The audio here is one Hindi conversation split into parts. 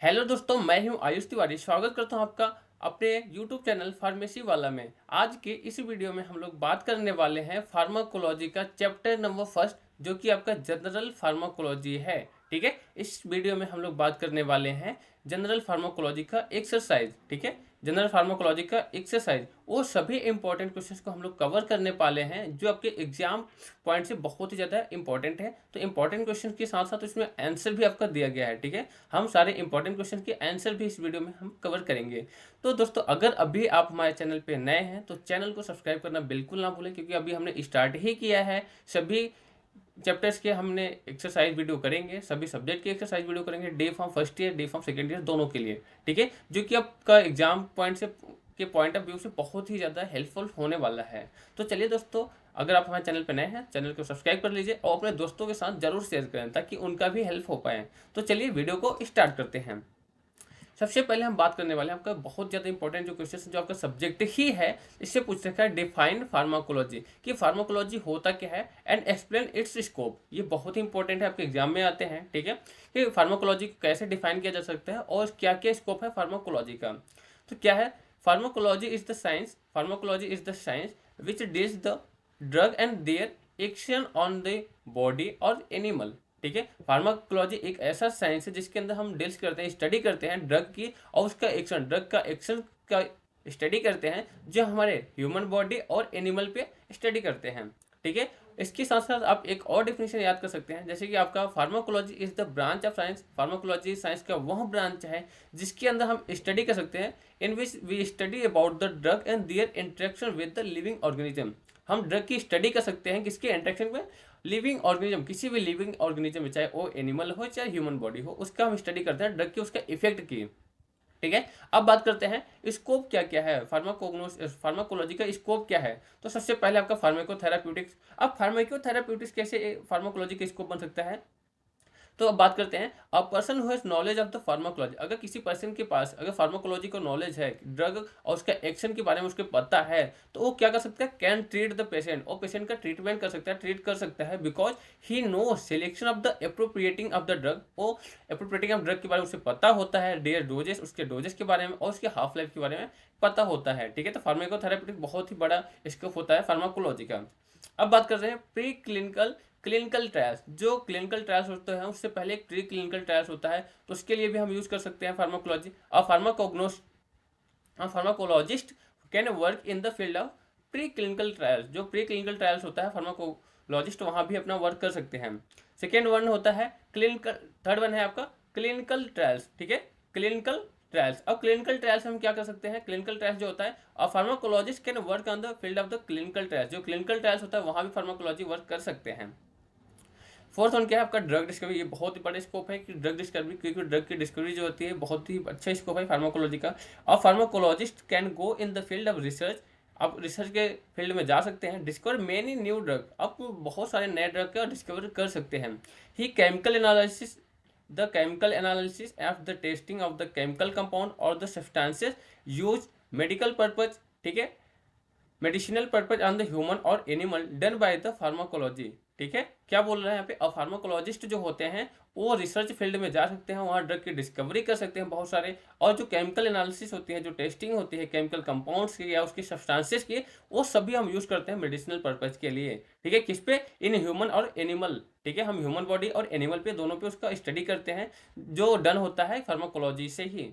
हेलो दोस्तों, मैं हूं आयुष तिवारी। स्वागत करता हूं आपका अपने यूट्यूब चैनल फार्मेसी वाला में। आज के इस वीडियो में हम लोग बात करने वाले हैं फार्माकोलॉजी का चैप्टर नंबर फर्स्ट, जो कि आपका जनरल फार्माकोलॉजी है। ठीक है, इस वीडियो में हम लोग बात करने वाले हैं जनरल फार्माकोलॉजी का एक्सरसाइज। ठीक है, जनरल फार्माकोलॉजी का एक्सरसाइज वो सभी इंपॉर्टेंट क्वेश्चंस को हम लोग कवर करने वाले हैं, जो आपके एग्जाम पॉइंट से बहुत ही ज़्यादा इंपॉर्टेंट है। तो इंपॉर्टेंट क्वेश्चन के साथ साथ उसमें आंसर भी आपका दिया गया है। ठीक है, हम सारे इंपॉर्टेंट क्वेश्चन के आंसर भी इस वीडियो में हम कवर करेंगे। तो दोस्तों, अगर अभी आप हमारे चैनल पे नए हैं तो चैनल को सब्सक्राइब करना बिल्कुल ना भूलें, क्योंकि अभी हमने स्टार्ट ही किया है। सभी चैप्टर्स के हमने एक्सरसाइज वीडियो करेंगे, सभी सब्जेक्ट की एक्सरसाइज वीडियो करेंगे, day form first year, day form second year, दोनों के लिए। ठीक है, जो कि आपका एग्जाम पॉइंट से के पॉइंट ऑफ व्यू से बहुत ही ज़्यादा हेल्पफुल होने वाला है। तो चलिए दोस्तों, अगर आप हमारे चैनल पर नए हैं, चैनल को सब्सक्राइब कर लीजिए और अपने दोस्तों के साथ जरूर शेयर करें, ताकि उनका भी हेल्प हो पाए। तो चलिए वीडियो को स्टार्ट करते हैं। सबसे पहले हम बात करने वाले हैं आपका बहुत ज़्यादा इंपॉर्टेंट जो क्वेश्चन है, जो आपका सब्जेक्ट ही है। इससे पूछ रखा है डिफाइन फार्माकोलॉजी, कि फार्माकोलॉजी होता क्या है एंड एक्सप्लेन इट्स स्कोप। ये बहुत ही इंपॉर्टेंट है, आपके एग्जाम में आते हैं। ठीक है, कि फार्माकोलॉजी को कैसे डिफाइन किया जा सकता है और क्या क्या स्कोप है फार्माकोलॉजी का। तो क्या है, pharmacology is the science, pharmacology is the science which deals the drug and their action on the body और एनिमल। ठीक है, फार्माकोलॉजी एक ऐसा साइंस है जिसके अंदर हम डील्स करते हैं, स्टडी करते हैं ड्रग की और उसका एक्शन, ड्रग का एक्शन का स्टडी करते हैं, जो हमारे ह्यूमन बॉडी और एनिमल पे स्टडी करते हैं। ठीक है, इसके साथ साथ आप एक और डेफिनेशन याद कर सकते हैं, जैसे कि आपका pharmacology is the branch of science. Pharmacology science का वह ब्रांच है जिसके अंदर हम स्टडी कर सकते हैं, in which we study about the drug and their interaction with the living organism. हम ड्रग की स्टडी कर सकते हैं किसके इंटरेक्शन में, लिविंग ऑर्गेनिज्म, किसी भी लिविंग ऑर्गेनिज्म में, चाहे वो एनिमल हो चाहे ह्यूमन बॉडी हो, उसका हम स्टडी करते हैं ड्रग की, उसका इफेक्ट की। ठीक है, अब बात करते हैं स्कोप क्या क्या है, फार्माकोलॉजी का स्कोप क्या है। तो सबसे पहले आपका फार्माकोथेराप्यूटिक्स। अब फार्माकोथेराप्यूटिक्स कैसे फार्माकोलॉजी का स्कोप बन सकता है, तो अब बात करते हैं a person who has knowledge of the pharmacology. अगर किसी पर्सन के पास अगर फार्माकोलॉजी को नॉलेज है, ड्रग और उसका एक्शन के बारे में उसको पता है, तो वो क्या कर सकता है, कैन ट्रीट द पेशेंट, और पेशेंट का ट्रीटमेंट कर सकता है, ट्रीट कर सकता है, because he know selection of the appropriating of the drug. वो अप्रोप्रिएटिंग ऑफ ड्रग के बारे में उसे पता होता है, डेयर डोजेस, उसके डोजेस के बारे में और उसके हाफ लाइफ के बारे में पता होता है। ठीक है, तो फार्माकोथेरेप्यूटिक बहुत ही बड़ा स्कोप होता है फार्माकोलॉजी का। अब बात कर रहे हैं प्री क्लिनिकल क्लिनिकल ट्रायल्स। जो क्लिनिकल ट्रायल्स होते हैं उससे पहले एक प्री क्लिनिकल ट्रायल्स होता है, तो उसके लिए भी हम यूज कर सकते हैं फार्माकोलॉजी। और pharmacologist can work in the field of pre clinical trials. जो प्री क्लिनिकल ट्रायल्स होता है, फार्माकोलॉजिस्ट वहाँ भी अपना वर्क कर सकते हैं। सेकेंड वन होता है क्लिनिकल, थर्ड वन है आपका क्लिनिकल ट्रायल्स। ठीक है, क्लिनिकल ट्रायल्स। अब क्लिनिकल ट्रायल्स हम क्या कर सकते हैं, क्लिनिकल ट्रायल्स जो होता है, और pharmacologist can work on the field of the clinical trials. जो क्लिनिकल ट्रायल्स होता है वहाँ भी फार्माकोलॉजी वर्क कर सकते हैं। फोर्थ वन क्या है आपका ड्रग डिस्कवरी। ये बहुत ही बड़ा स्कोप है कि ड्रग डिस्कवरी, क्योंकि ड्रग की डिस्कवरी जो होती है बहुत ही अच्छा स्कोप है फार्माकोलॉजी का। और pharmacologist can go in the field of research. आप रिसर्च के फील्ड में जा सकते हैं, डिस्कवर मेनी न्यू ड्रग, आप बहुत सारे नए ड्रग का डिस्कवर कर सकते हैं। He chemical analysis, the chemical analysis of the testing of the chemical compound और the substances use medical purpose. ठीक है, medicinal purpose on the human और animal done by the pharmacology. ठीक है, क्या बोल रहे हैं यहाँ पे, अब फार्माकोलॉजिस्ट जो होते हैं वो रिसर्च फील्ड में जा सकते हैं, वहाँ ड्रग की डिस्कवरी कर सकते हैं बहुत सारे, और जो केमिकल एनालिसिस होती है, जो टेस्टिंग होती है केमिकल कंपाउंड्स की या उसकी सब्सटेंसेस की, वो सभी हम यूज करते हैं मेडिसिनल पर्पज के लिए। ठीक है, किस पे, इन ह्यूमन और एनिमल। ठीक है, हम ह्यूमन बॉडी और एनिमल पे, दोनों पे उसका स्टडी करते हैं, जो डन होता है फार्माकोलॉजी से ही।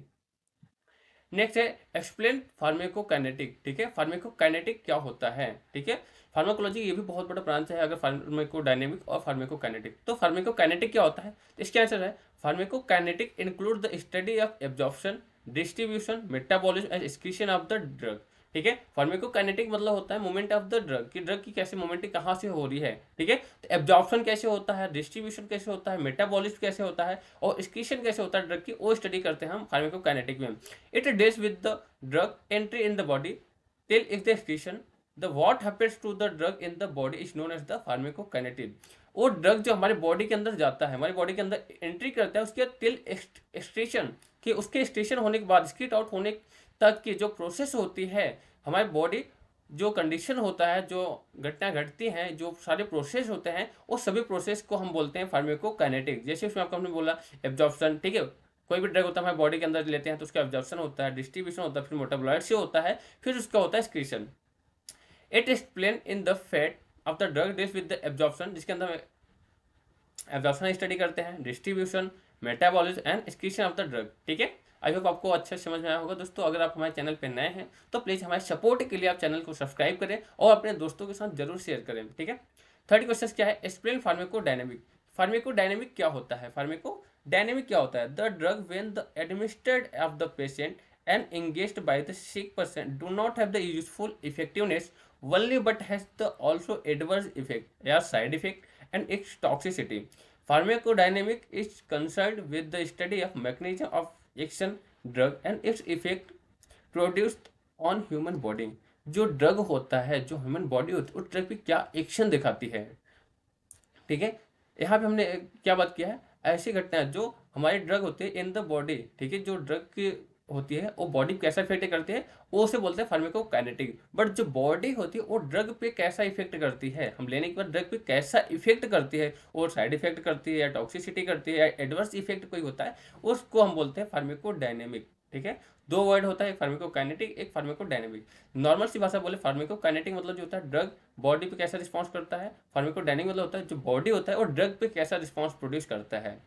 नेक्स्ट है एक्सप्लेन फार्मेकोकाइनेटिक। ठीक है, फार्मेकोकाइनेटिक क्या होता है। ठीक है, फार्माकोलॉजी ये भी बहुत बड़ा ब्रांच है, अगर फार्मेकोडायनेमिक और फार्मेकोकाइनेटिक। तो फार्मेकोकाइनेटिक क्या होता है, तो इसके आंसर है pharmacokinetic include the study of absorption, distribution, metabolism and excretion of the drug. ठीक है, फार्मेकोकाइनेटिक मतलब होता है मूवमेंट ऑफ द ड्रग, की ड्रग की कैसे मूवमेंट कहाँ से हो रही है। ठीक है, तो एब्जॉर्प्शन कैसे होता है, डिस्ट्रीब्यूशन कैसे होता है, मेटाबॉलिज्म कैसे होता है और एक्सक्रीशन कैसे होता है ड्रग की, वो स्टडी करते हैं हम फार्मेकोकाइनेटिक में। It deals with the drug entry in the body till its excretion. The what happens to the drug in the body is known as the pharmacokinetic. वो ड्रग जो हमारे बॉडी के अंदर जाता है, हमारी बॉडी के अंदर एंट्री करता है, उसके टिल एक्सट्रेशन, कि उसके एक्सट्रेशन होने के बाद, स्क्रीट आउट होने तक की जो प्रोसेस होती है, हमारी बॉडी जो कंडीशन होता है, जो घटना घटती हैं, जो सारे प्रोसेस होते हैं, वो सभी प्रोसेस को हम बोलते हैं फार्मेकोकाइनेटिक। जैसे उसमें आपको हमने बोला एब्जॉर्प्शन। ठीक है, कोई भी ड्रग होता है हमारे बॉडी के अंदर लेते हैं तो उसका एब्जॉर्प्शन होता है, डिस्ट्रीब्यूशन होता है, फिर मेटाबॉलाइट से होता है, फिर उसका होता है excretion. It explain in the fat of the drug deals with the absorption, जिसके अंदर एब्जॉर्प्शन स्टडी करते हैं, distribution, metabolism and excretion of the drug. ठीक है, आई होप आपको अच्छे से समझ में आया होगा दोस्तों। अगर आप हमारे चैनल पे नए हैं तो प्लीज़ हमारे सपोर्ट के लिए आप चैनल को सब्सक्राइब करें और अपने दोस्तों के साथ जरूर शेयर करें। ठीक है, थर्ड क्वेश्चन क्या है, एक्सप्लेन फार्माकोडायनेमिक। फार्माकोडायनेमिक क्या होता है? फार्माकोडायनेमिक क्या होता है? The drug when the administered of the patient and engaged by the sick person do not have the useful effectiveness only but has the also adverse effect or side effect and its toxicity. Pharmacodynamic is concerned with the study of mechanism of action drug and its effect produced on human body. जो ड्रग होता है, जो ह्यूमन बॉडी होती है, उस ड्रग पे क्या एक्शन दिखाती है। ठीक है, यहाँ पे हमने क्या बात किया है, ऐसी घटनाएं जो हमारी ड्रग होती है इन द बॉडी। ठीक है, जो ड्रग की होती है वो बॉडी कैसा इफेक्ट करती है वो उसे बोलते हैं फार्माकोकाइनेटिक। बट जो बॉडी होती है वो ड्रग पे कैसा इफेक्ट करती है, हम लेने के बाद ड्रग पे कैसा इफेक्ट करती है, और साइड इफेक्ट करती है या टॉक्सिसिटी करती है या एडवर्स इफेक्ट कोई होता है, उसको हम बोलते हैं फार्माकोडायनेमिक। ठीक है, दो वर्ड होता है, एक फार्माकोकाइनेटिक, एक फार्माकोडायनेमिक। नॉर्मल सी भाषा बोले, फार्माकोकाइनेटिक मतलब जो होता है ड्रग बॉडी पे कैसा रिस्पॉन्स करता है, फार्माकोडायनेमिक मतलब होता है जो बॉडी होता है वो ड्रग पे कैसा रिस्पॉन्स प्रोड्यूस करता है।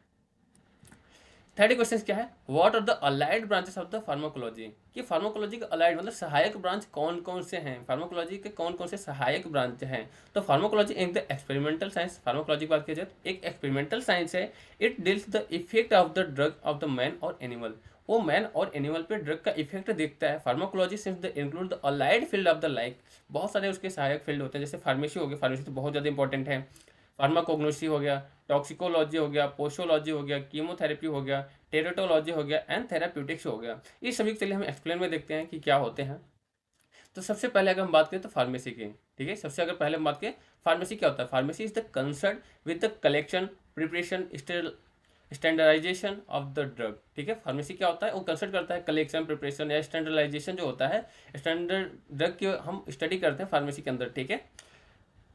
थर्ड क्वेश्चन क्या है, what are the allied branches of the pharmacology. कि फार्माकोलॉजी के अलाइड मतलब सहायक ब्रांच कौन कौन से हैं, फार्माकोलॉजी के कौन कौन से सहायक ब्रांच हैं। तो फार्माकोलॉजी एक द एक्सपेरिमेंटल साइंस, फार्माकोलॉजी की बात की जाए तो एक एक्सपेरिमेंटल साइंस है। It deals the effect of the drug of the man और एनिमल, वो मैन और एनिमल पे ड्रग का इफेक्ट देखता है। Pharmacology since the include the allied field of the like, बहुत सारे उसके सहायक फील्ड होते हैं, जैसे फार्मेसी हो गया, फार्मेसी तो बहुत ज़्यादा इंपॉर्टेंट है, फार्माकोग्नोसी हो गया, टॉक्सिकोलॉजी हो गया, पोस्टोलॉजी हो गया, कीमोथेरेपी हो गया, टेरेटोलॉजी हो गया एंड थेराप्यूटिक्स हो गया। इस सभी के लिए हम एक्सप्लेन में देखते हैं कि क्या होते हैं। तो सबसे पहले अगर हम बात करें तो फार्मेसी की, ठीक है, सबसे अगर पहले हम बात करें फार्मेसी क्या होता है। Pharmacy is the concern with the collection, preparation, standardisation of the drug. ठीक है, फार्मेसी क्या होता है, वो कंसर्न करता है कलेक्शन, प्रिपरेशन या स्टैंडर्डाइजेशन जो होता है, स्टैंडर्ड ड्रग की हम स्टडी करते हैं फार्मेसी के अंदर। ठीक है,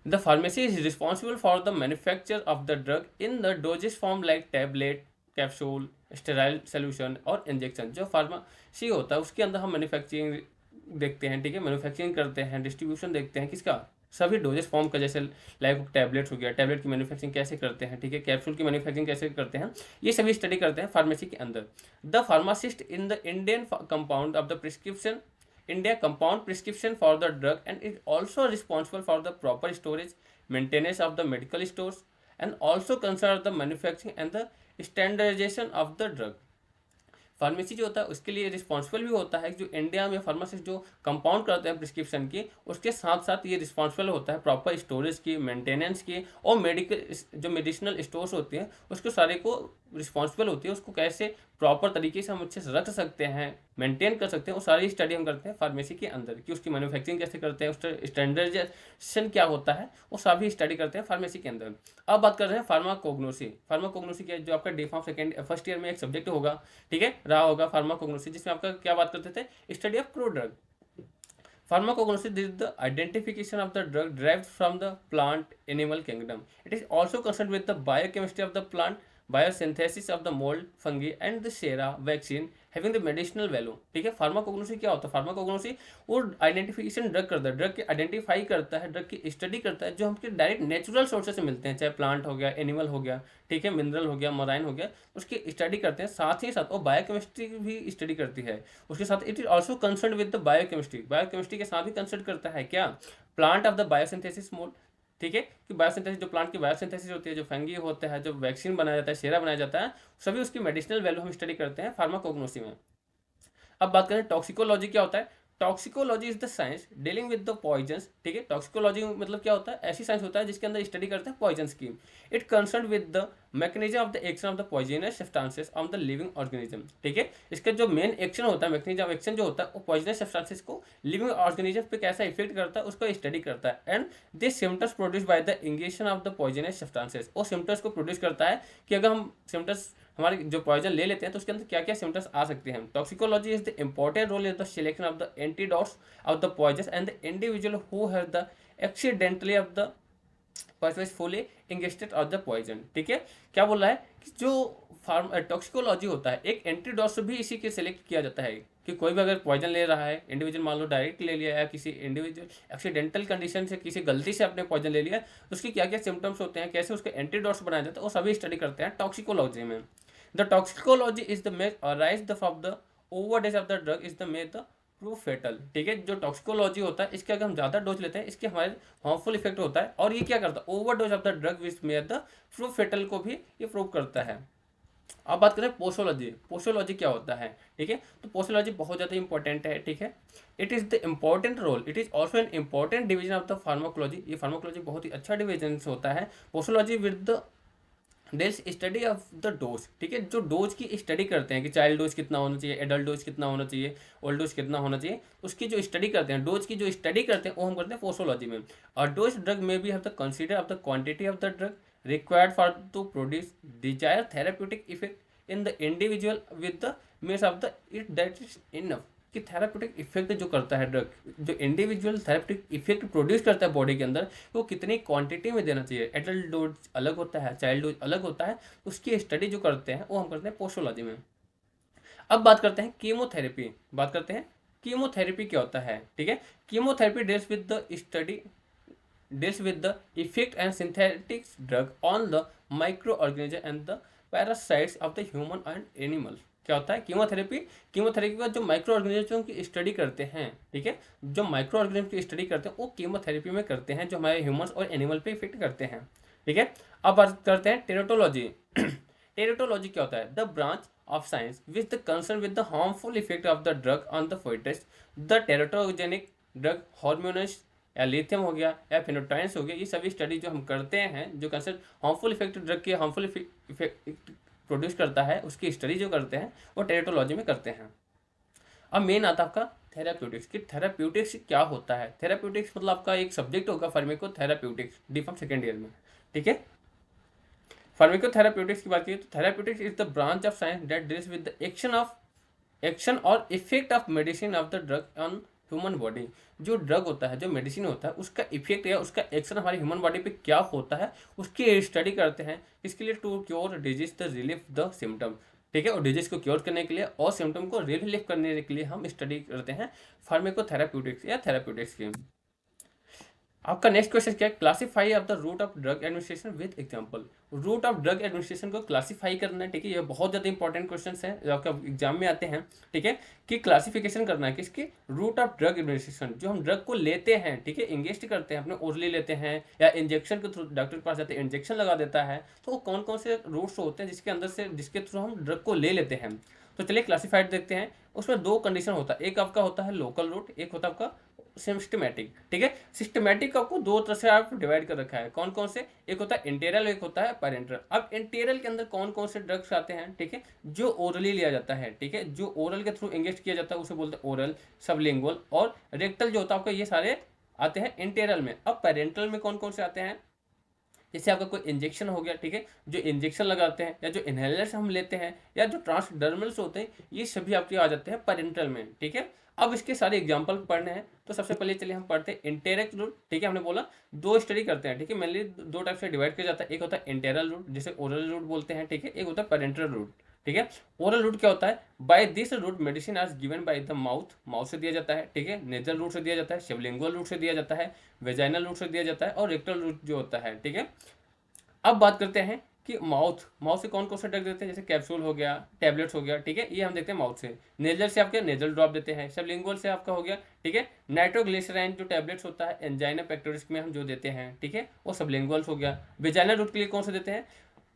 the pharmacy is responsible for the manufacture of the drug in the dosage form like tablet, capsule, sterile solution और इंजेक्शन। जो फार्मेसी होता है उसके अंदर हम मैन्युफैक्चरिंग देखते हैं। ठीक है, मैन्युफैक्चरिंग करते हैं, डिस्ट्रीब्यूशन देखते हैं किसका, सभी डोजेस फॉर्म का, जैसे लाइक टैबलेट्स हो गया, टैबलेट की मैन्युफैक्चरिंग कैसे करते हैं, ठीक है, कैप्सूल की मैन्युफैक्चरिंग कैसे करते हैं, ये सभी स्टडी करते हैं फार्मेसी के अंदर। The pharmacist in the Indian compound of the prescription India compound prescription for the drug and is also responsible for the proper storage, maintenance of the medical stores and also concern the manufacturing and the standardization of the drug. Pharmacy जो होता है उसके लिए रिस्पॉन्सिबल भी होता है, जो इंडिया में फार्मासिस्ट जो कंपाउंड करते हैं प्रिस्क्रिप्शन की, उसके साथ साथ ये रिस्पॉन्सिबल होता है प्रॉपर स्टोरेज की, मेंटेनेंस की, और मेडिकल जो मेडिसिनल स्टोर्स होती हैं उसको सारे को रिस्पॉन्सिबल होती है, उसको कैसे प्रॉपर तरीके से हम अच्छे से रख सकते हैं, मेंटेन कर सकते हैं, वो सारी स्टडी हम करते हैं फार्मेसी के अंदर, कि उसकी मैन्युफैक्चरिंग कैसे करते हैं, उसका स्टैंडर्डाइजेशन क्या होता है, वो सभी स्टडी करते हैं फार्मेसी के अंदर। अब बात कर रहे हैं फार्माकोग्नोसी। फार्माकोग्नोसी क्या, जो आपका D pharm second first year में एक सब्जेक्ट होगा, ठीक है, रहा होगा फार्माकोग्नोसी, जिसमें आपका क्या बात करते थे, study of crew drug. Pharmacognosy is the identification of the drug derived from the plant animal kingdom. It is also concerned with the biochemistry of the plant, biosynthesis of the mold, fungi and the sera vaccine having the medicinal value. ठीक है, फार्माकोग्नोसी क्या होता है, फार्माकोग्नोसी वो आइडेंटिफिकेशन ड्रग करता है, ड्रग की आइडेंटिफाई करता है, ड्रग की स्टडी करता है जो हमके डायरेक्ट नेचुरल सोर्सेस से मिलते हैं, चाहे प्लांट हो गया, एनिमल हो गया, ठीक है, मिनरल हो गया, मराइन हो गया, उसकी स्टडी करते हैं। साथ ही साथ वो बायोकेमिस्ट्री भी स्टडी करती है उसके साथ। It is also concern with the biochemistry, biochemistry के साथ ही कंसर्न करता है क्या, plant of the biosynthesis mode. ठीक है, कि बायोसिंथेसिस जो प्लांट की बायोसिंथेसिस होती है, जो फंगी होता है, जो वैक्सीन बनाया जाता है, सेरा बनाया जाता है, सभी उसकी मेडिसिनल वैल्यू हम स्टडी करते हैं फार्माकोग्नोसी में। अब बात करें टॉक्सिकोलॉजी क्या होता है। Toxicology is the science dealing with the poisons. ठीक है, टॉक्सिकोलॉजी मतलब क्या होता है, ऐसी साइंस होता है जिसके अंदर स्टडी करते हैं पॉइजन्स की। It concern with the mechanism of the action of the poisonous substances on the living organism. ठीक है, इसका जो मेन एक्शन होता है, मैकेनिज्म ऑफ एक्शन जो होता है, वो पॉइजनस सब्सटेंसेस को लिविंग ऑर्गेनिज्म पे कैसा इफेक्ट करता है उसको स्टडी करता है। And this symptoms produce by the injection of the poisonous substances, वो सिम्टम्स को प्रोड्यूस करता है कि अगर हम सिम्टम्स हमारे जो पॉइजन ले लेते हैं तो उसके अंदर क्या क्या सिम्टम्स आ सकते हैं। Toxicology is the important role in the selection of the antidotes of the poison and the individual who have the accidentally of the purposefully injected of the poison. ठीक है, क्या बोल रहा है कि जो टॉक्सिकोलॉजी होता है, एक एंटीडोट भी इसी के सिलेक्ट किया जाता है कि कोई भी अगर पॉइजन ले रहा है इंडिविजुअल, मान लो डायरेक्ट ले लिया या किसी इंडिविजुअल एक्सीडेंटल कंडीशन से किसी गलती से अपने पॉइजन ले लिया, तो उसकी क्या क्या सिम्टम्स होते हैं, कैसे उसके एंटीडोट्स बनाया जाता है, वो सभी स्टडी करते हैं टॉक्सिकोलॉजी में। The toxicology is the make arise the of the overdose of the drug is the make the proof fatal. ठीक है, जो टॉक्सिकोलॉजी होता है इसके अगर हम ज़्यादा डोज लेते हैं इसके हमारे हार्मफुल इफेक्ट होता है, और ये क्या करता है, overdose of the drug which make the proof fatal को भी ये प्रूव करता है। अब बात करें पोसोलॉजी। पोसोलॉजी क्या होता है? ठीक है, तो पोसोलॉजी बहुत ज़्यादा इंपॉर्टेंट है। ठीक है, it is the important role, it is also an important division of the pharmacology. ये फार्माकोलॉजी बहुत ही अच्छा डिवीजन होता है। Posology with the deals study of the dose. ठीक है, जो डोज की स्टडी करते हैं कि चाइल्ड डोज कितना होना चाहिए, एडल्ट डोज कितना होना चाहिए, ओल्ड डोज कितना होना चाहिए, उसकी जो स्टडी करते हैं, डोज की जो स्टडी करते हैं वो हम करते हैं पोसोलॉजी में। और डोज ड्रग में भी have the consider of the quantity of the drug required for to produce desire therapeutic effect in the individual with the means of the it that is enough. कि थेराप्यूटिक इफेक्ट जो करता है ड्रग, जो इंडिविजुअल थेराप्यूटिक इफेक्ट प्रोड्यूस करता है बॉडी के अंदर, वो कितनी क्वांटिटी में देना चाहिए। एडल्ट डोज अलग होता है, चाइल्ड डोज अलग होता है, उसकी स्टडी जो करते हैं वो हम करते हैं पोस्टोलॉजी में। अब बात करते हैं कीमोथेरेपी। बात करते हैं कीमोथेरेपी क्या होता है। ठीक है, chemotherapy deals with the study deals with the effect and synthetic drug on the microorganism and the parasites of the human and animal। क्या होता है कीमोथेरेपी? कीमोथेरेपी का जो माइक्रो ऑर्गेनिज्म की स्टडी करते हैं, ठीक है, जो माइक्रो ऑर्गेनिज्म की स्टडी करते हैं वो कीमोथेरेपी में करते हैं, जो हमारे ह्यूमंस और एनिमल पे इफेक्ट करते हैं। ठीक है, अब बात करते हैं टेरेटोलॉजी। टेरेटोलॉजी क्या होता है? The branch of science with the concern with the harmful effect of the drug on the foetus. The teratogenic drug hormones या लिथियम हो गया या फिनोटाइंस हो गया, ये सभी स्टडी जो हम करते हैं, जो कंसर्न हार्मफुल इफेक्ट ड्रग के हार्मफुल इफेक्ट प्रोड्यूस करता है, उसकी स्टडी जो करते हैं वो टेरेटोलॉजी में करते हैं। अब मेन आता है आपका थेराप्यूटिक्स। कि थेराप्यूटिक्स क्या होता है? थेराप्यूटिक्स मतलब आपका एक सब्जेक्ट होगा pharmacotherapeutics D pharm second year में। ठीक है, फार्माकोथेराप्यूटिक्स की बात की तो therapeutics is the branch of science that deals with the action और effect of medicine of the drug on human body. जो ड्रग होता है, जो मेडिसिन होता है, उसका इफेक्ट या उसका एक्शन हमारी ह्यूमन बॉडी पे क्या होता है उसकी स्टडी करते हैं। इसके लिए to cure disease the relief the symptom. ठीक है, और डिजीज को क्योर करने के लिए और सिम्टम को रिलीफ करने के लिए हम स्टडी करते हैं फार्माकोथेराप्यूटिक्स या थेराप्यूटिक्स की। आपका नेक्स्ट क्वेश्चन क्या है? Classify of the route of drug administration with example. Route of drug administration को क्लासीफाई करना है। ठीक है, ये बहुत ज़्यादा इंपॉर्टेंट क्वेश्चन है जो आपका एग्जाम में आते हैं। ठीक है, कि क्लासिफिकेशन करना है किसकी? Route of drug administration. जो हम ड्रग को लेते हैं, ठीक है, इंजेस्ट करते हैं, अपने ओरली लेते हैं या इंजेक्शन के थ्रू डॉक्टर के पास जाते हैं, इंजेक्शन लगा देता है, तो वो कौन कौन से रूट्स होते हैं जिसके अंदर से, जिसके थ्रू हम ड्रग को ले लेते हैं। तो चलिए क्लासीफाइड देखते हैं। उसमें दो कंडीशन होता है, एक आपका होता है लोकल रूट, एक होता है आपका सिस्टमैटिक। ठीक है, सिस्टमैटिक आपको दो तरह से आप डिवाइड कर रखा है। कौन कौन से? एक होता है इंटीरियल, एक होता है पैरेंटल। अब इंटीरियल के अंदर कौन कौन से ड्रग्स आते हैं? ठीक है, जो ओरली लिया जाता है, ठीक है, जो ओरल के थ्रू इंजेक्ट किया जाता है उसे बोलते हैं ओरल, सबलिंगुअल और रेक्टल जो होता है आपका, ये सारे आते हैं इंटीरियल में। अब पैरेंटल में कौन कौन से आते हैं? जैसे आपका कोई इंजेक्शन हो गया, ठीक है, जो इंजेक्शन लगाते हैं या जो इनहेलर्स हम लेते हैं या जो ट्रांसडर्मल्स होते हैं, ये सभी आपके आ जाते हैं पैरेंटल में। ठीक है, अब इसके सारे एग्जांपल पढ़ने हैं तो सबसे पहले चलिए हम पढ़ते हैं इंटेरेक्ट रूट। ठीक है, हमने बोला दो स्टडी करते हैं। ठीक है, मेनली दो टाइप से डिवाइड किया जाता है, एक होता है इंटेरल रूट जिसे ओरल रूट बोलते हैं, ठीक है, एक होता है पैरेंटल रूट। ठीक है, ओरल रूट क्या होता है? By this route medicine are given by the mouth, mouth से दिया जाता है, ठीक है, नेजल रूट से दिया जाता है, सबलिंगुअल रूट से दिया जाता है, वेजाइनल रूट से दिया जाता है और रेक्टल रूट जो होता है। ठीक है, अब बात करते हैं कि माउथ से कौन कौन सा ड्रग देते हैं, जैसे कैप्सूल हो गया, टैबलेट्स हो गया, ठीक है, ये हम देखते हैं माउथ से। नेजल से आपके नेजल ड्रॉप देते हैं, सबलिंगुअल से आपका हो गया, ठीक है, नाइट्रोग्लिसराइन जो टैबलेट्स होता है एंजाइना पेक्टोरिस में हम जो देते हैं, ठीक है, वो सबलिंगुअल्स हो गया। वेजाइनल रूट के लिए कौन सा देते हैं?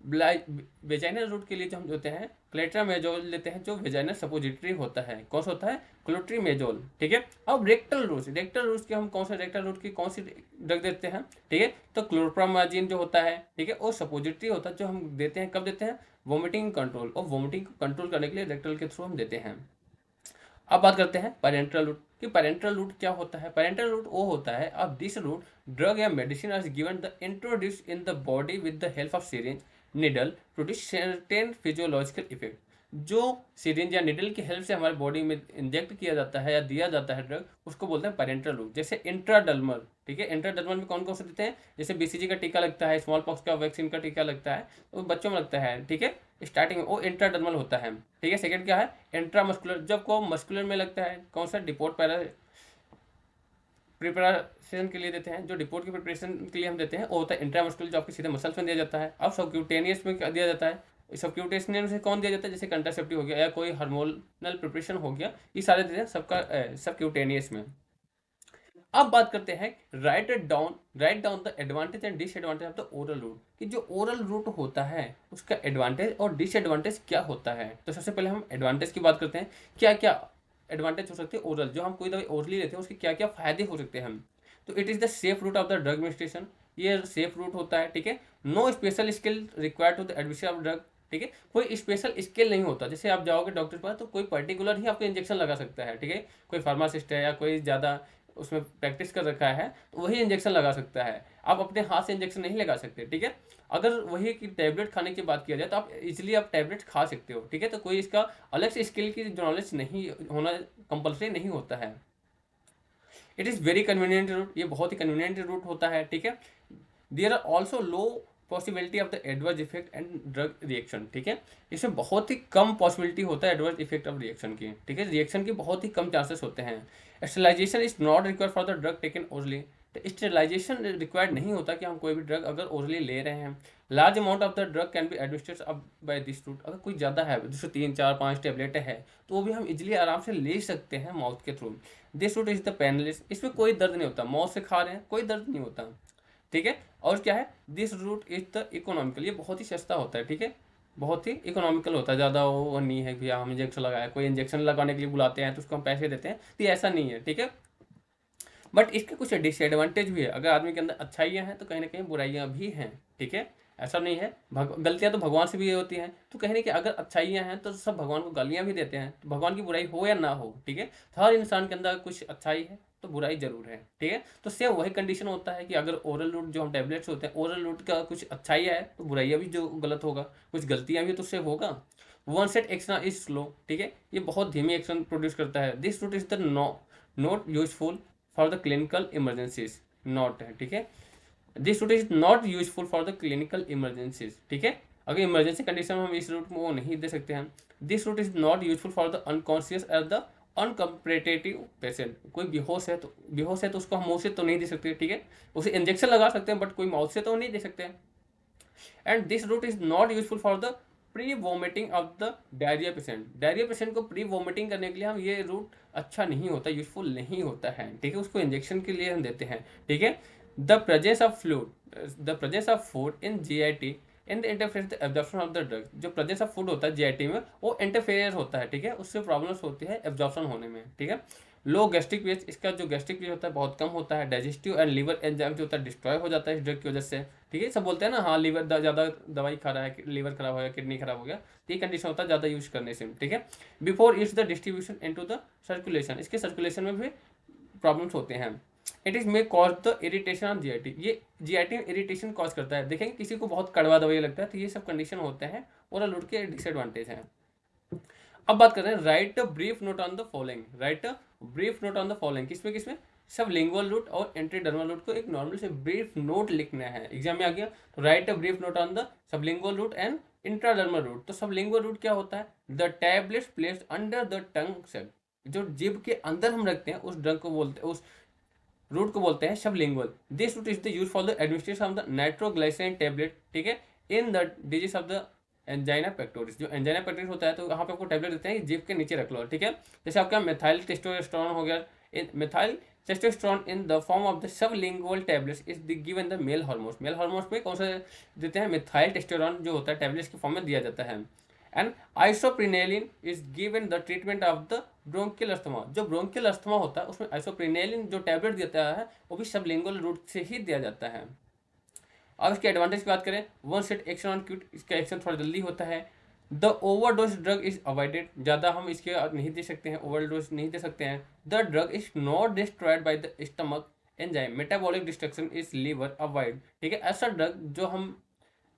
वेजाइनल रूट के लिए जो हम देते हैं क्लेट्रामेजोल लेते हैं, जो वेजाइनल सपोजिटरी होता है। कौन सा होता है? क्लोट्रीमेजोल। ठीक है, अब रेक्टल रूट के हम कौन सा रेक्टल रूट की कौन सी ड्रग देते हैं? ठीक है, तो क्लोरप्रामाजिन जो होता है, ठीक है, वो सपोजिटरी होता है जो हम देते हैं, कब देते हैं? वोमिटिंग कंट्रोल, और वोमिटिंग को कंट्रोल करने के लिए रेक्टल के थ्रू हम देते हैं। अब बात करते हैं पैरेंटल रूट कि पैरेंटल रूट क्या होता है। पैरेंटल रूट वो होता है, अब दिस रूट ड्रग या medicine are given the introduce in the body with the help of syringe needle produce certain physiological effect. जो सिरिंज या निडल की हेल्प से हमारे बॉडी में इंजेक्ट किया जाता है या दिया जाता है ड्रग, उसको बोलते हैं पेरेंटल रूट। जैसे इंट्राडर्मल, ठीक है, इंट्राडर्मल में कौन कौन से देते हैं, जैसे बीसीजी का टीका लगता है, स्मॉल पॉक्स का वैक्सीन का टीका लगता है, तो बच्चों में लगता है, ठीक है, स्टार्टिंग में वो इंट्राडर्मल होता है, ठीक है। सेकंड क्या है, इंट्रामस्कुलर, जब को मस्कुलर में लगता है, कौन सा, डिपोट पैरा प्रिपरेशन के लिए देते हैं, जो डिपोट की प्रिपरेशन के लिए हम देते हैं वो होता है इंट्रामस्कुलर, जो आपके सीधे मसल्स में दिया जाता है। अब सबक्यूटेनियस में क्या दिया जाता है, सबक्यूटेनियस में कौन दिया जाता है, जैसे कंट्रासेप्टिव हो गया या कोई हार्मोनल प्रिपरेशन हो गया, ये सारे देते हैं सबका सबक्यूटेनियस में। अब बात करते हैं, write down the advantage and disadvantage of the oral route, कि जो ओरल रूट होता है उसका एडवांटेज और डिसएडवांटेज क्या होता है। तो सबसे पहले हम एडवांटेज की बात करते हैं, क्या क्या एडवांटेज हो सकते हैं ओरल, जो हम कोई दवाई ओरली लेते हैं उसके क्या क्या फायदे हो सकते हैं हम। तो it is the safe route of the drug administration, ये सेफ रूट होता है, ठीक है। No special skill required to the administration of drug, ठीक है, कोई स्पेशल स्किल नहीं होता। जैसे आप जाओगे डॉक्टर के पास तो कोई पर्टिकुलर ही आपको इंजेक्शन लगा सकता है, ठीक है, कोई फार्मासिस्ट है या कोई ज़्यादा उसमें प्रैक्टिस कर रखा है तो वही इंजेक्शन लगा सकता है, आप अपने हाथ से इंजेक्शन नहीं लगा सकते, ठीक है। अगर वही की टैबलेट खाने की बात किया जाए तो आप इजीली आप टैबलेट खा सकते हो, ठीक है, तो कोई इसका अलग से स्किल की नॉलेज नहीं होना कंपल्सरी नहीं होता है। It is very convenient route, ये बहुत ही कन्वीनियंट रूट होता है, ठीक है। There are also low possibility of the adverse effect and drug reaction, ठीक है, इसमें बहुत ही कम पॉसिबिलिटी होता है एडवर्स इफेक्ट ऑफ रिएक्शन की, ठीक है, रिएक्शन के बहुत ही कम चांसेस होते हैं। Sterilization is not required for the drug taken orally, तो स्टेरिलाइजेशन रिक्वायर्ड नहीं होता कि हम कोई भी ड्रग अगर ओरली ले रहे हैं। Large amount of the drug can be administered अब बाय दिस रूट, अगर कोई ज़्यादा है जैसे 3 4 5 टेबलेट है तो वो भी हम इजिली आराम से ले सकते हैं माउथ के through. This route is the painless, इसमें कोई दर्द नहीं होता, माउथ से खा रहे हैं कोई दर्द नहीं होता, ठीक है। और क्या है, this route is the economical, ये बहुत ही सस्ता होता है, ठीक है, बहुत ही इकोनॉमिकल होता है, ज़्यादा वो नहीं है कि हम इंजेक्शन लगाया, कोई इंजेक्शन लगाने के लिए बुलाते हैं तो उसको हम पैसे देते हैं, तो ये ऐसा नहीं है, ठीक है। बट इसके कुछ डिसएडवांटेज भी है, अगर आदमी के अंदर अच्छाइयाँ हैं तो कहीं ना कहीं बुराइयाँ भी हैं, ठीक है, ऐसा नहीं है। गलतियाँ तो भगवान से भी होती हैं, तो कहीं ना कहीं अगर अच्छाइयाँ हैं तो सब भगवान को गालियाँ भी देते हैं, तो भगवान की बुराई हो या ना हो, ठीक है, तो हर इंसान के अंदर कुछ अच्छाई है तो बुराई जरूर है, ठीक है। तो सेम वही कंडीशन होता है कि अगर ओरल रूट जो हम टैबलेट्स होते हैं, ओरल रूट का कुछ अच्छाइयाँ है तो बुराइयाँ भी जो गलत होगा, कुछ गलतियाँ भी तो उससे होगा। Onset action is slow, ठीक है, ये बहुत धीमी एक्शन प्रोड्यूस करता है। This route is the not useful for the clinical emergencies, not है, ठीक है, this route is not useful for the clinical emergencies, ठीक है, अगर इमरजेंसी कंडीशन में हम इस रूट में वो नहीं दे सकते हैं। This route is not useful for the unconscious और द अनकम्परेटिव पेशेंट, कोई बेहोश है तो उसको हम मुंह से तो नहीं दे सकते, ठीक है, उसे इंजेक्शन लगा सकते हैं बट कोई माउथ से तो नहीं दे सकते। And this route is not useful for the pre vomiting of the diarrhoea patient, diarrhoea patient को प्री वोमिटिंग करने के लिए हम ये रूट अच्छा नहीं होता, यूजफुल नहीं होता है, ठीक है, उसको इंजेक्शन के लिए हम देते हैं, ठीक है। The presence of food in GIT in the interference the absorption of the drug, जो प्रेजेंस ऑफ फूड होता है जीआईटी में वो इंटरफेयर होता है, ठीक है, उससे प्रॉब्लम्स होती है एब्जॉर्प्शन होने में, ठीक है। लो गैस्ट्रिक पीएच, इसका जो गैस्ट्रिक पीएच होता है बहुत कम होता है। डाइजेस्टिव एंड लीवर एंजाइम जो होता है डिस्ट्रॉय हो जाता है इस ड्रग की वजह से, ठीक है, सब बोलते हैं ना हाँ लीवर ज़्यादा दवाई खा रहा है, लीवर खराब हो गया, किडनी खराब हो गया, तो ये कंडीशन होता है ज़्यादा यूज करने से, ठीक है। Before it's the distribution into the circulation, इसके सर्कुलेशन में भी प्रॉब्लम्स होते हैं। It is may cause the irritation of GIT, ये जीआईटी में इरिटेशन कॉज करता है, देखेंगे किसी को बहुत कड़वा दवाई लगता है तो ये सब कंडीशन होते हैं और लूट के डिसएडवांटेज हैं। अब बात कर रहे हैं right brief note on the following, right brief note on the following, किसमें किसमें, सबलिंगुअल रूट और एंट्रीडर्मल रूट को एक नॉर्मल से ब्रीफ नोट लिखना है, एग्जाम में आ गया, तो right brief note on the sublingual route and intradermal route. तो सबलिंगुअल रूट क्या होता है, the tablets placed under the tongue cell, जो जिब के अंदर हम रखते हैं उस ड्रग को बोलते हैं, उस रूट को बोलते हैं sublingual. This route is the use for the administration of the nitroglycerin tablet, ठीक है, in the disease of the angina pectoris, जो एंजाइना पेक्टोरिस होता है तो यहाँ पे आपको टैबलेट देते हैं जीभ के नीचे रख लो, ठीक है। जैसे आपका मेथाइल टेस्टोस्टेरोन हो गया, methyl testosterone in the form of the sublingual tablets is given the male hormones, male hormones में कौन सा देते हैं, मेथाइल टेस्टोस्टेरोन जो होता है टैबलेट्स के फॉर्म में दिया जाता है। And isoprenaline is given the treatment of the bronchial asthma, जो ब्रोंकियल अस्थमा होता है उसमें आइसोप्रिनेलिन जो टैबलेट देता है वो भी सबलिंगुअल रूट से ही दिया जाता है। अब इसके एडवांटेज की बात करें, one set action on cute, इसका एक्शन थोड़ा जल्दी होता है। The overdose drug is avoided, ज़्यादा हम इसके नहीं दे सकते हैं, ओवरडोज नहीं दे सकते हैं। The drug is not destroyed by the stomach enzyme, metabolic destruction is liver avoid, ठीक है, ऐसा ड्रग जो हम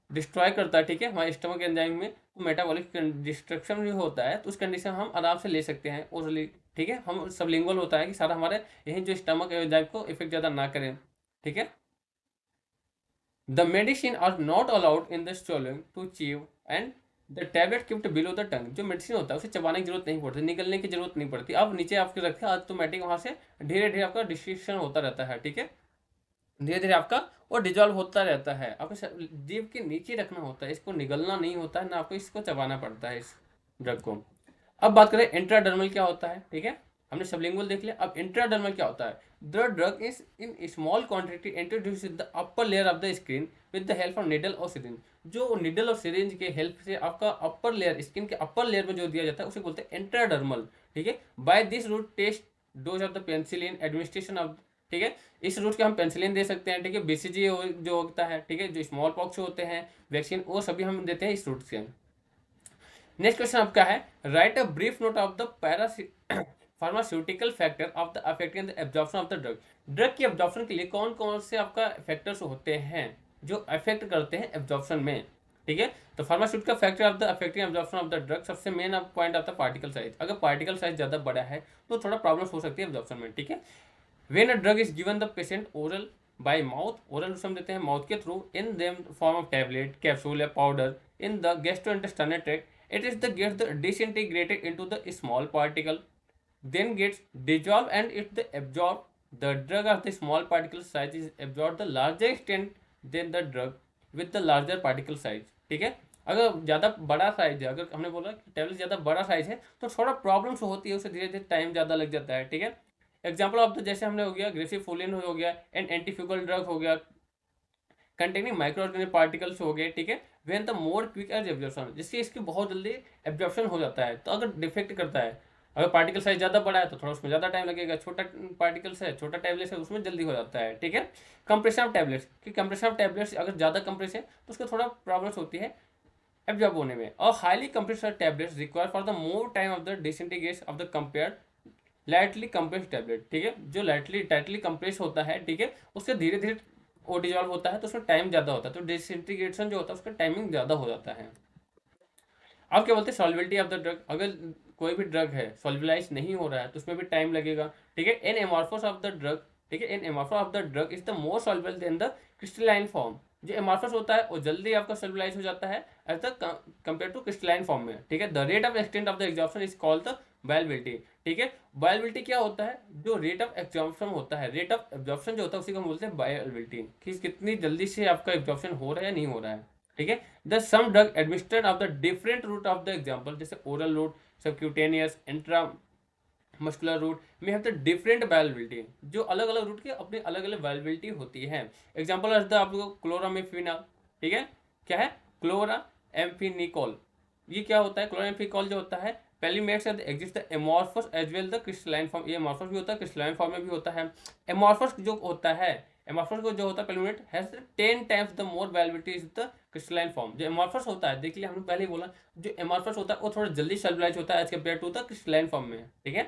डिस्ट्रॉय करता है, ठीक है, हमारे स्टमक एंजाइम में। तो मेटाबॉलिक डिस्ट्रक्शन भी होता है, तो उस कंडीशन हम आराम से ले सकते हैं ओरली, ठीक है। हम सबलिंगुअल होता है कि सारा हमारे यही जो स्टमक एंजाइम को इफेक्ट ज़्यादा ना करें, ठीक है। The medicine are not allowed in the swallowing to chew and the tablet kept below the tongue. जो मेडिसिन होता है उसे चबाने की जरूरत नहीं पड़ती, निकलने की जरूरत नहीं पड़ती। अब नीचे आपके रखे ऑटोमेटिक वहां से धीरे धीरे आपका डिस्ट्रीब्यूशन होता रहता है, ठीक है। धीरे धीरे आपका वो डिजॉल्व होता रहता है। आपको जीभ के नीचे रखना होता है, इसको निगलना नहीं होता है, ना आपको इसको चबाना पड़ता है इस ड्रग को। अब बात करें इंट्राडर्मल क्या होता है, ठीक है। हमने सबलिंगुअल देख लिया, अब इंट्राडर्मल क्या होता है। The drug is in small quantity introduce the upper layer of the skin with the help of needle और सिरिंज। जो निडल और सिरिंज के हेल्प से आपका अपर लेयर, स्किन के अपर लेयर में जो दिया जाता है उसे बोलते हैं इंट्राडर्मल, ठीक है। By this route test dose of the penicillin administration of, ठीक है। इस रूट के हम पेनिसिलिन दे सकते हैं, ठीक है। बीसीजी जो होता है, ठीक है, जो स्मॉल पॉक्स होते हैं वैक्सीन, वो सभी हम देते हैं इस रूट से। नेक्स्ट क्वेश्चन आपका है, right a brief note of the pharmaceutical factor of the affecting the absorption of the drug. Drug की एब्जॉर्प्शन के लिए कौन कौन से आपका फैक्टर्स होते हैं जो अफेक्ट करते हैं एब्जॉर्प्शन में, ठीक है। तो pharmaceutical factor of the affecting absorption of the drug, सबसे मेन पॉइंट आता है पार्टिकल साइज। अगर पार्टिकल साइज ज़्यादा बड़ा है तो थोड़ा प्रॉब्लम हो सकती है एब्जॉर्प्शन में, ठीक है। When a drug is given the patient oral by mouth, oral हम देते हैं माउथ के थ्रू, in them form of tablet, capsule या powder in the gastrointestinal tract, it is the gets the disintegrated into the small particle, then gets dissolved and it the absorb. The drug of the small particle size is absorbed the larger extent than the drug with the larger particle size, ठीक है। अगर ज़्यादा बड़ा साइज है, अगर हमने बोला कि टेबलेट ज़्यादा बड़ा साइज है तो थोड़ा प्रॉब्लम्स होती है, उसे धीरे धीरे टाइम ज़्यादा लग जाता है, ठीक है। एग्जाम्पल ऑफ द जैसे हमने हो गया ग्रेसिफोलिन हो गया एंड एंटीफ्यूगल ड्रग हो गया कंटेनिंग माइक्रो ऑर्गेनिक पार्टिकल्स हो गए, ठीक है। When the more quick as absorption, जिससे इसकी बहुत जल्दी एब्जॉर्प्शन हो जाता है। तो अगर डिफेक्ट करता है, अगर पार्टिकल साइज ज़्यादा बड़ा है तो थोड़ा उसमें ज़्यादा टाइम लगेगा, छोटा पार्टिकल्स है, छोटा टैबलेट है, उसमें जल्दी हो जाता है, ठीक है। कंप्रेशन ऑफ टैबलेट्स, कि कंप्रेशन ऑफ टैबलेट्स अगर ज़्यादा कंप्रेस है तो उसको थोड़ा प्रॉब्लम्स होती है एब्जॉर्ब होने में। और highly compressed tablets require for the more time of the disintegration of the compare lightly compress tablet, ठीक है। जो टाइटली कंप्रेस होता है, ठीक है, उससे धीरे धीरे वो डिजॉल्व होता है तो उसमें टाइम ज़्यादा होता है, तो डिसइंटीग्रेशन जो होता है उसका टाइमिंग ज़्यादा हो जाता है। अब क्या बोलते हैं सॉल्युबिलिटी ऑफ द ड्रग, अगर कोई भी ड्रग है सॉल्युबलाइज नहीं हो रहा है तो उसमें भी टाइम लगेगा, ठीक है। In amorphous of the drug, ठीक है, in amorphous of the drug is the more soluble than the crystalline form. जो एमॉर्फोस होता है वो जल्दी आपका सॉल्युबलाइज हो जाता है as the compare to crystalline form में, ठीक है। The rate of extent of the absorption is called the bioavailability, ठीक है। बायोबिलिटी क्या होता है, जो रेट ऑफ एब्जॉर्प्शन होता है, रेट ऑफ एब्जॉर्प्शन जो होता है उसी को हम बोलते हैं बायोबिलिटी, कि कितनी जल्दी से आपका एब्जॉर्प्शन हो रहा है या नहीं हो रहा है, ठीक है। The some drug administered of the different route of the example, जैसे oral route, subcutaneous, intramuscular route में हैव द डिफरेंट बायोबिलिटी। जो अलग अलग रूट की अपनी अलग अलग बायोबिलिटी होती है। एग्जाम्पल आप लोग क्लोरामिफिना, ठीक है, क्या है क्लोरा एम्फिनिकॉल। ये क्या होता है, क्लोराम्फिनिकॉल जो होता है पहली makes exist the amorphous as well the crystalline form. ये एमॉर्फस भी होता है, क्रिस्टलाइन फॉर्म में भी होता है। एमॉर्फस जो होता है, एमॉर्फस को जो होता है पहली minute has 10 times the more बायोबिलिटी is the crystalline form. जो एमॉर्फस होता है, देखिए हमने पहले ही बोला, जो एमॉर्फस होता है वो थोड़ा जल्दी सॉल्युबलाइज होता है as compare to the crystalline form में, ठीक है।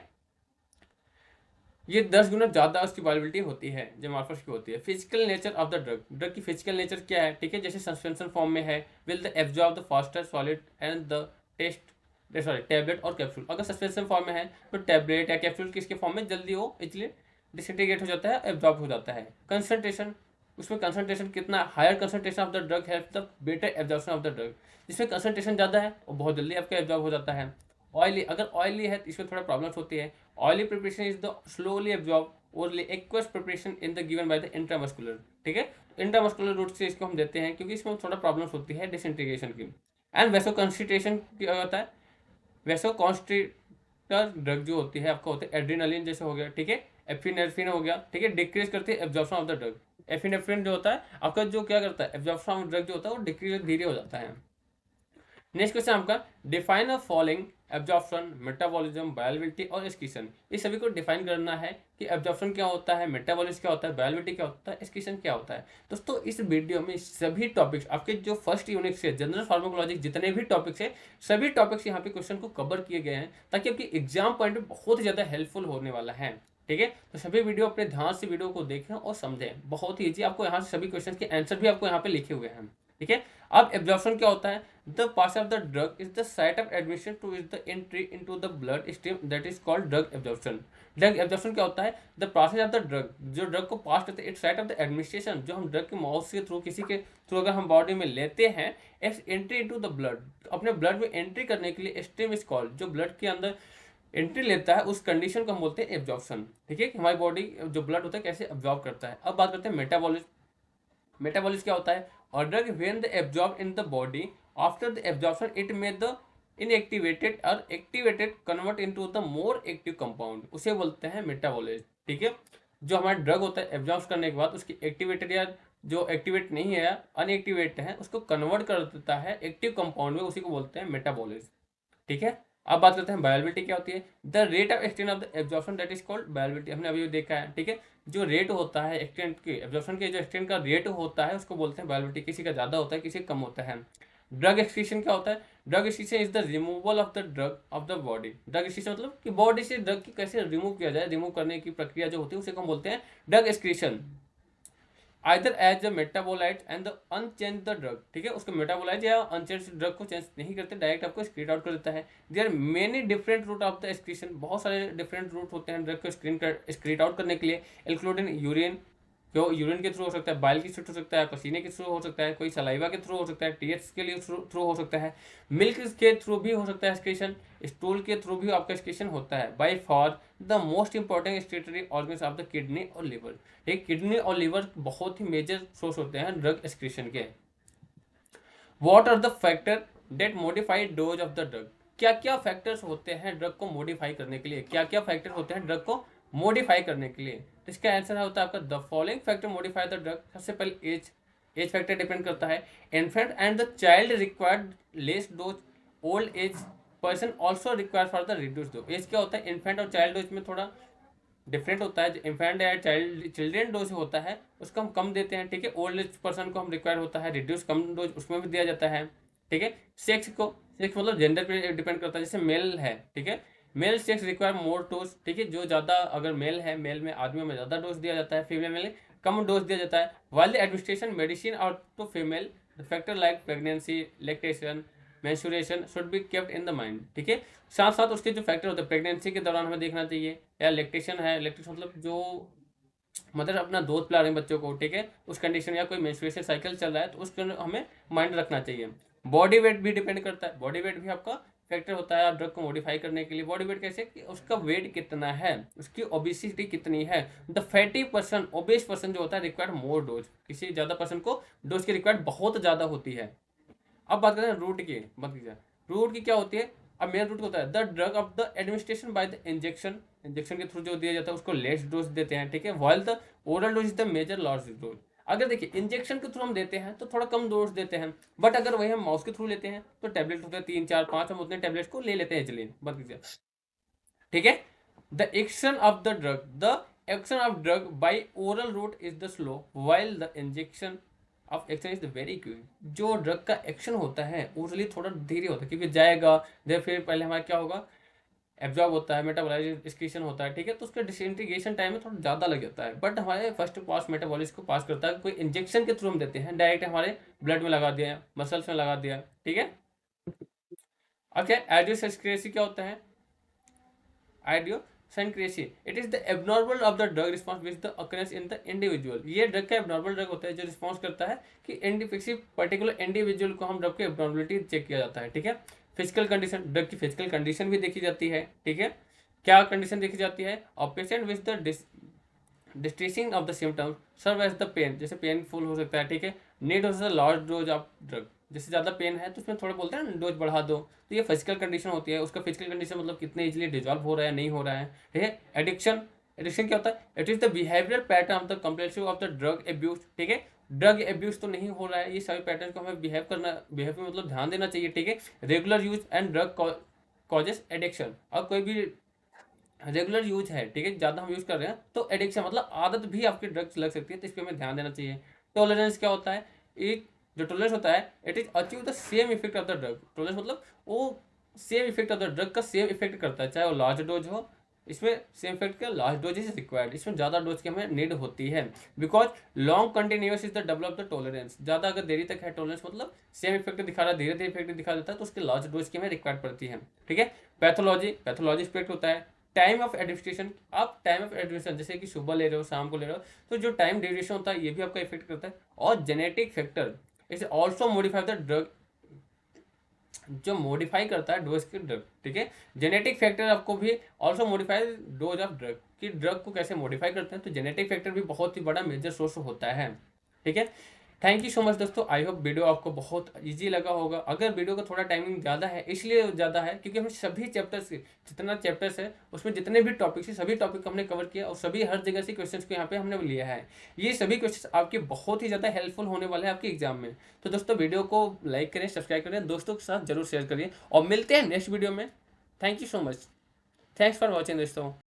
ये 10 गुना ज़्यादा उसकी वायबिलिटी होती है जो एमॉर्फस की होती है। Physical nature of the drug, drug की फिजिकल नेचर क्या है, ठीक है। जैसे सस्पेंशन फॉर्म में है, will the absorb the faster solid and the test, sorry tablet और कैप्सूल। अगर सस्पेंशन फॉर्म में है तो टैबलेट या कैप्सूल किसके फॉर्म में जल्दी वो इजिली डिसइंटीग्रेट हो जाता है, एब्जॉर्ब हो जाता है। कंसंट्रेशन, उसमें कंसंट्रेशन कितना higher concentration of the drug help the better absorption of the drug. जिसमें कंसंट्रेशन ज़्यादा है वो बहुत जल्दी आपका एब्जॉर्ब हो जाता है। ऑयली, अगर ऑयली है तो इसमें थोड़ा प्रॉब्लम्स होती है। Oily preparation is the slowly absorb orally aqueous preparation in the given by the intramuscular, ठीक है। इंट्रामस्कुलर रूट से इसको हम देते हैं क्योंकि इसमें थोड़ा प्रॉब्लम्स होती है डिसइंटीग्रेशन की। एंड वैसो कॉन्स्टिट्यूशन क्या होता है, वैसो कॉन्स्टिट्यूटर ड्रग जो होती है आपका होता है एड्रीनलिन जैसे हो गया, ठीक है। एफिनेफ्रिन हो गया, ठीक है, डिक्रीज करती है absorption of the drug. Epinephrine जो होता है आपका जो क्या करता है, एब्जॉर्प्शन ऑफ ड्रग जो होता है वो डिक्रीज धीरे हो जाता है। नेक्स्ट क्वेश्चन आपका, define a following absorption, metabolism, बायोबिलिटी और एक्सक्रीशन। इस सभी को डिफाइन करना है कि एब्जॉर्प्शन क्या होता है, मेटाबॉलिज्म क्या होता है, बायोबिलिटी क्या होता है, एक्सक्रीशन क्या होता है। दोस्तों इस वीडियो में सभी टॉपिक्स आपके जो फर्स्ट यूनिट से जनरल फार्माकोलॉजी जितने भी टॉपिक्स है सभी टॉपिक्स यहाँ पे क्वेश्चन को कवर किए गए हैं ताकि आपकी एग्जाम पॉइंट में बहुत ही ज़्यादा हेल्पफुल होने वाला है, ठीक है। तो सभी वीडियो अपने ध्यान से वीडियो को देखें और समझें, बहुत ही ईजी। आपको यहाँ से सभी क्वेश्चन के आंसर भी आपको यहाँ पे लिखे हुए हैं। ठीक है। अब एब्जॉर्प्शन क्या होता है, the pass of the drug is the site of admission two is the entry into the blood stream, that is called drug absorption. Drug absorption क्या होता है, the process of the drug, जो ड्रग को पास करते हैं, it's site of the administration, जो हम ड्रग के माउथ के थ्रू, किसी के थ्रू अगर हम बॉडी में लेते हैं, S entry into the blood, अपने ब्लड में एंट्री करने के लिए स्ट्रीम इज कॉल्ड, जो ब्लड के अंदर एंट्री लेता है उस कंडीशन को हम बोलते हैं एब्जॉर्प्शन। ठीक है, हमारी बॉडी जो ब्लड होता है कैसे एब्जॉर्ब करता है। अब बात करते हैं मेटाबॉलिज्म। मेटाबॉलिज्म क्या होता है, और drug when the absorb in the body, after the absorption it may the inactivated और activated convert into the more active compound, उसे बोलते हैं मेटाबॉलिज्म। ठीक है, जो हमारा ड्रग होता है एब्जॉर्ब करने के बाद उसकी एक्टिवेटेड या जो एक्टिवेट नहीं है, अनएक्टिवेट है, उसको कन्वर्ट कर देता है एक्टिव कंपाउंड में, उसी को बोलते हैं मेटाबॉलिज्म। ठीक है, अब बात करते हैं बायोबिलिटी क्या होती है, the rate of extent of the absorption that is called बायोबिलिटी। हमने अभी देखा है। ठीक है, जो रेट होता है एक्सटेंट के एब्जॉर्प्शन के, जो एक्सटेंट का रेट होता है उसको बोलते हैं बायोबिलिटी। किसी का ज़्यादा होता है, किसी का कम होता है। ड्रग एक्सक्रीशन क्या होता है, drug excretion is the removal of the drug of the body. Drug excretion मतलब कि बॉडी से ड्रग की कैसे रिमूव किया जाए, रिमूव करने की प्रक्रिया जो होती है उसे हम बोलते हैं drug excretion. Either as the metabolite and the unchange the drug. ठीक है, उसको मेटाबोलाइट या अनचेंज ड्रग को चेंज नहीं करते, डायरेक्ट आपको स्क्रीन आउट कर देता है। There many different route of the excretion, बहुत सारे डिफरेंट रूट होते हैं ड्रग को स्क्रीन आउट करने के लिए, इंक्लूडिंग यूरिन, जो यूरिन के थ्रू हो सकता है, बाइल के थ्रू हो सकता है, पसीने के थ्रू हो सकता है, कोई सलाइवा के थ्रू हो सकता है, टीएस के लिए थ्रू हो सकता है, मिल्क के थ्रू भी हो सकता है एक्सक्रीशन, स्टूल के थ्रू भी आपका एक्सक्रीशन होता है। By far the most important excretory organs of the kidney और लिवर। एक किडनी और लिवर बहुत ही मेजर सोर्स होते हैं ड्रग एक्सक्रीशन के। What are the factor that modify dose of the drug, क्या क्या फैक्टर्स होते हैं ड्रग को मॉडिफाई करने के लिए, क्या क्या फैक्टर होते हैं ड्रग को मॉडिफाई करने के लिए। तो इसका आंसर होता है आपका the following factor modify the drug. सबसे पहले एज फैक्टर डिपेंड करता है। Infant and the child required less dose, old age person also require for the reduce dose. Age क्या होता है, इन्फेंट और चाइल्ड डोज में थोड़ा डिफरेंट होता है। जो इन्फेंट या चिल्ड्रेन डोज होता है उसको हम कम देते हैं। ठीक है, ओल्ड एज पर्सन को हम रिक्वायर होता है रिड्यूस कम डोज, उसमें भी दिया जाता है। ठीक है, सेक्स मतलब जेंडर पे डिपेंड करता है। जैसे मेल है, ठीक है, male sex require more dose. ठीक है, जो ज़्यादा अगर मेल है, मेल में आदमियों में ज़्यादा डोज दिया जाता है, फीमेल में कम डोज दिया जाता है। वाइल एडमिनिस्ट्रेशन मेडिसिन और to female factor like pregnancy, lactation, menstruation should be kept in the mind. ठीक है, साथ साथ उसके जो फैक्टर होते हैं प्रेगनेंसी के दौरान हमें देखना चाहिए, या लैक्टेशन है, लैक्टेशन मतलब जो मदर अपना दूध पिला रहे हैं बच्चों को, ठीक है, उस कंडीशन, या कोई मेंस्ट्रुएशन साइकिल चल रहा है तो उसको हमें माइंड रखना चाहिए। बॉडी वेट भी डिपेंड करता है, बॉडी वेट भी आपका फैक्टर होता है ड्रग को मॉडिफाई करने के लिए। बॉडी वेट कैसे, कि उसका वेट कितना है, उसकी ओबेसिटी कितनी है। The fatty person, obese person जो होता है रिक्वायर्ड मोर डोज, किसी ज़्यादा पर्सन को डोज की रिक्वायर्ड बहुत ज़्यादा होती है। अब बात करते हैं रूट की, बात कीजिए रूट की क्या होती है। अब मेन रूट होता है the drug of the administration by the injection, injection के थ्रू जो दिया जाता है उसको लेस डोज देते हैं। ठीक है, while the oral dose is the major large dose. अगर देखिए इंजेक्शन के थ्रू हम देते हैं तो थोड़ा कम डोज देते हैं, बट अगर वही हम माउस के थ्रू लेते हैं तो टैबलेट होते हैं 3 4 5, हम उतने टैबलेट्स को ले लेते हैं इजिली। बात कीजिए, ठीक है। The action of the drug, the action of drug by oral route is the slow, while the injection of action is the very quick. जो ड्रग का एक्शन होता है ओरली थोड़ा धीरे होता है, क्योंकि जाएगा देर, फिर पहले हमारा क्या होगा, एब्जॉर्ब होता है, मेटाबॉलाइज एक्सक्रीशन होता है। ठीक है, तो उसका डिसइंटीग्रेशन टाइम में थोड़ा ज़्यादा लग जाता है, बट हमारे फर्स्ट पास मेटाबॉलिज्म को पास करता है। कोई इंजेक्शन के थ्रू हम देते हैं, डायरेक्ट हमारे ब्लड में लगा दिया, मसल्स में लगा दिया। ठीक है, अब क्या एडियोसेक्रेसी क्या होता है, idiosyncrasy, it is the abnormal of the drug response which the occurrence in the individual. ये ड्रग का एबनॉर्मल ड्रग होता है जो रिस्पॉन्स करता है कि किसी पर्टिकुलर इंडिविजुअल को हम ड्रग की एबनॉर्मलिटी चेक किया जाता है। ठीक है, फिजिकल कंडीशन, ड्रग की फिजिकल कंडीशन भी देखी जाती है। ठीक है, क्या कंडीशन देखी जाती है, और patient with the distressing of the symptoms serve as the pain, जैसे पेनफुल हो सकता है। ठीक है, नीड हो सकता है लार्ज डोज ऑफ ड्रग, जैसे ज़्यादा पेन है तो उसमें थोड़ा बोलते हैं ना डोज बढ़ा दो। तो ये फिजिकल कंडीशन होती है, उसका फिजिकल कंडीशन मतलब कितने इजीली डिजॉल्व हो रहा है, नहीं हो रहा है। ठीक है, एडिक्शन, एडिक्शन क्या होता है, it is the behavioural pattern of the compulsive of the drug abuse. ठीक है, ड्रग एब्यूज तो नहीं हो रहा है, ये सभी पैटर्न को हमें बिहेव में मतलब ध्यान देना चाहिए। ठीक है, regular use and drug causes addiction, और कोई भी रेगुलर यूज है, ठीक है, ज़्यादा हम यूज़ कर रहे हैं तो एडिक्शन मतलब आदत भी आपकी ड्रग्स लग सकती है, तो इस पर हमें ध्यान देना चाहिए। टॉलरेंस क्या होता है, एक जो टॉलरेंस होता है, it is achieve the same effect of the drug. Tolerance मतलब वो same effect of the drug का सेम इफेक्ट करता है, चाहे वो लार्ज डोज हो इसमें सेम इफेक्ट का लार्ज डोज इज रिक्वायर्ड, इसमें ज़्यादा डोज की हमें नीड होती है। Because long continuous is the develop the tolerance, ज़्यादा अगर देरी तक है टॉलरेंस मतलब सेम इफेक्ट दिखा रहा है, धीरे धीरे इफेक्ट दिखा देता है, तो उसके लार्ज डोज की हमें रिक्वायर्ड पड़ती है। ठीक है। पैथोलॉजी इफेक्ट होता है। टाइम ऑफ एडमिनिस्ट्रेशन, आप टाइम ऑफ एडमिनिस्ट्रेशन जैसे कि सुबह ले रहे हो शाम को ले रहे हो, तो जो टाइम ड्यूरेशन होता है ये भी आपका इफेक्ट करता है। और genetic factor is also modify the drug, जो मॉडिफाई करता है डोज की ड्रग। ठीक है। जेनेटिक फैक्टर आपको भी also modify dose of drug, कि ड्रग को कैसे मॉडिफाई करते हैं, तो जेनेटिक फैक्टर भी बहुत ही बड़ा मेजर सोर्स होता है। ठीक है। थैंक यू सो मच दोस्तों, आई होप वीडियो आपको बहुत इजी लगा होगा। अगर वीडियो का थोड़ा टाइमिंग ज़्यादा है, इसलिए ज़्यादा है क्योंकि हमें सभी चैप्टर्स के, जितना चैप्टर्स है उसमें जितने भी टॉपिक्स है सभी टॉपिक हमने कवर किया, और सभी हर जगह से क्वेश्चंस को यहाँ पे हमने लिया है। ये सभी क्वेश्चंस आपके बहुत ही ज़्यादा हेल्पफुल होने वाले हैं आपके एग्जाम में। तो दोस्तों वीडियो को लाइक करें, सब्सक्राइब करें, दोस्तों के साथ जरूर शेयर करिए, और मिलते हैं नेक्स्ट वीडियो में। Thank you so much, thanks for watching दोस्तों।